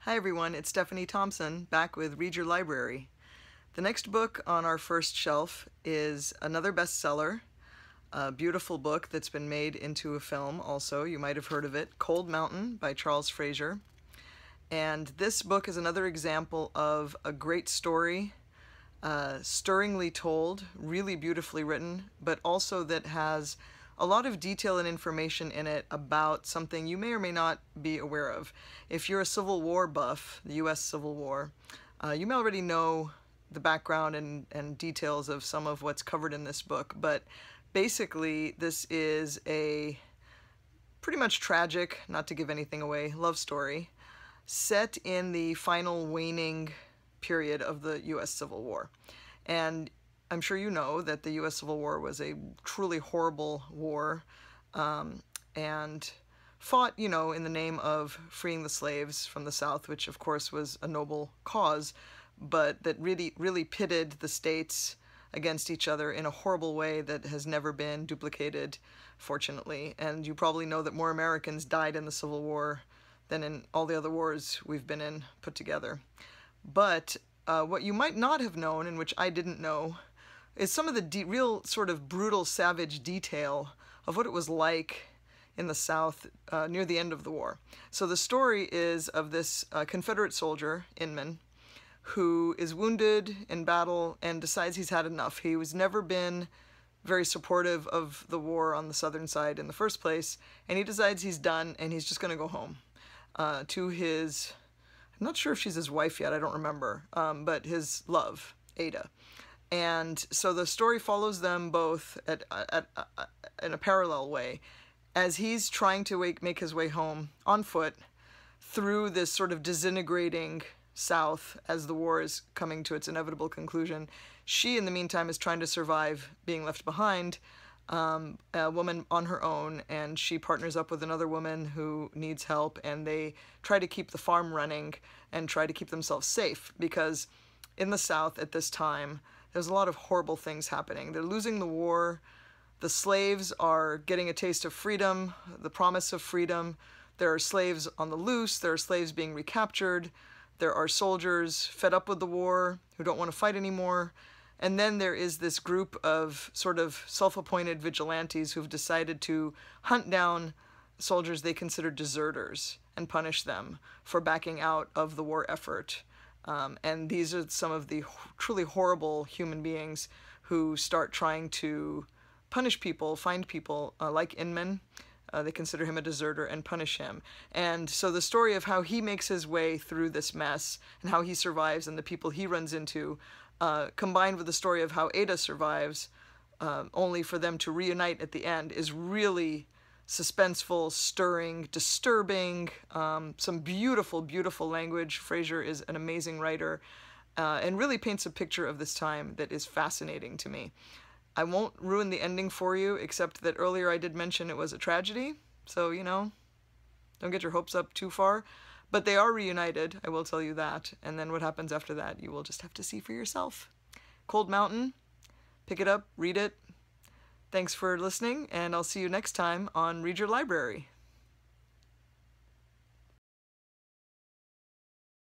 Hi everyone, it's Stephanie Thompson, back with Read Your Library. The next book on our first shelf is another bestseller, a beautiful book that's been made into a film also. You might have heard of it, Cold Mountain by Charles Fraser. And this book is another example of a great story, stirringly told, really beautifully written, but also that has a lot of detail and information in it about something you may or may not be aware of. If you're a Civil War buff, the U.S. Civil War, you may already know the background and details of some of what's covered in this book, but basically this is a pretty much tragic, not to give anything away, love story set in the final waning period of the U.S. Civil War. And I'm sure you know that the U.S. Civil War was a truly horrible war and fought, in the name of freeing the slaves from the South, which of course was a noble cause, but that really pitted the states against each other in a horrible way that has never been duplicated, fortunately. And you probably know that more Americans died in the Civil War than in all the other wars we've been in put together. But what you might not have known, and which I didn't know, is some of the real sort of brutal, savage detail of what it was like in the South near the end of the war. So the story is of this Confederate soldier, Inman, who is wounded in battle and decides he's had enough. He was never been very supportive of the war on the southern side in the first place, and he decides he's done and he's just going to go home to his, I'm not sure if she's his wife yet, I don't remember, but his love, Ada. And so the story follows them both in a parallel way as he's trying to make his way home on foot through this sort of disintegrating South as the war is coming to its inevitable conclusion. She, in the meantime, is trying to survive being left behind, a woman on her own, and she partners up with another woman who needs help, and they try to keep the farm running and try to keep themselves safe, because in the South at this time, there's a lot of horrible things happening. They're losing the war. The slaves are getting a taste of freedom, the promise of freedom. There are slaves on the loose. There are slaves being recaptured. There are soldiers fed up with the war who don't want to fight anymore. And then there is this group of sort of self-appointed vigilantes who've decided to hunt down soldiers they consider deserters and punish them for backing out of the war effort. And these are some of the truly horrible human beings who start trying to punish people, find people like Inman. They consider him a deserter and punish him. And so the story of how he makes his way through this mess and how he survives and the people he runs into, combined with the story of how Ada survives, only for them to reunite at the end, is really suspenseful, stirring, disturbing, some beautiful, beautiful language. Fraser is an amazing writer and really paints a picture of this time that is fascinating to me. I won't ruin the ending for you, except that earlier I did mention it was a tragedy, so, don't get your hopes up too far. But they are reunited, I will tell you that, and then what happens after that, you will just have to see for yourself. Cold Mountain, pick it up, read it. Thanks for listening, and I'll see you next time on Read Your Library.